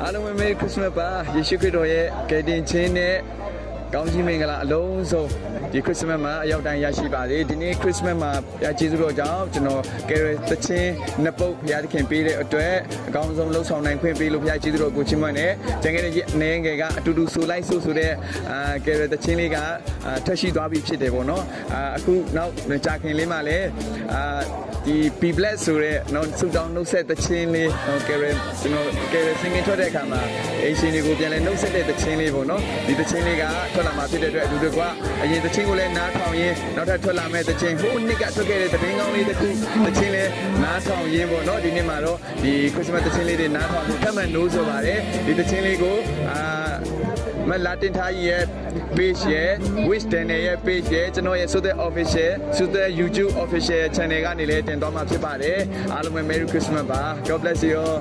အားလုံးပဲ Merry Christmas ပါယေရှုခရစ်တော်ရဲ့ကယ်တင်ခြင်းနဲ့ကောင်းချီးမင်္ဂလာအလုံးစုံဒီ Christmas မှာအရောက်တိုင်းရရှိပါစေဒီနေ့ Christmas မှာဘုရားကျေးဇူးတော်ကြောင့်ကျွန်တော် Carol သချင်းနှစ်ပုတ်ဘုရားသခင်ပေးတဲ့အတွက်အကောင်းဆုံးလှုပ်ဆောင်နိုင်ခွင့်ပေးလို့ဘုရားကျေးဇူးတော်ကိုချီးမွမ်းတယ်ကျန်ခဲ့တဲ့အနေငယ်ကအတူတူဆိုလိုက်ဆိုတဲ့Carol သချင်းလေးကထက်ရှိသွားပြီဖြစ်တယ်ပေါ့နော်အခုနောက်ကြာခင်လေးမှာလည်းဒီ Be Blessed ဆိုတဲ့နော်ဆုတောင်းနှုတ်ဆက်သချင်းလေးCarol ကျွန်တော် Carol singing ထွက်တဲ့အခါမှာအရှင်တွေကိုပြန်လဲနှုတ်ဆက်တဲ့သချင်းလေးပေါ့နော်ဒီသချင်းလေးကထွက်လာမှာဖြစ်တဲ့အတွက်အတူတူကအရင်သချင်းကိုလည်းနားထောင်ရင်းနောက်ထပ်ထွက်လာမဲ့သချင်းဟိုနှစ်ကထွက်ခဲ့တဲ့သတင်းကောင်းလေးတစ်ခုသချင်းလေးနားထောင်ရင်းပေါ့နော်ဒီနေ့မှာတော့ဒီ Christmas သချင်းလေးတွေနားထောင်ဖို့ကမှန်လို့ဆိုပါတယ်ဒီသချင်းလေးကိုမလာတင်ထားရဲ့ page ရဲ့ Wish Channel ရဲ့ page ရဲ့ကျွန်တော်ရဲ့ Suthep Official Suthep YouTube Official Channel ကနေလည်းတင်သွားမှာဖြစ်ပါတယ်အားလုံးပဲ Merry Christmas ပါ God bless you all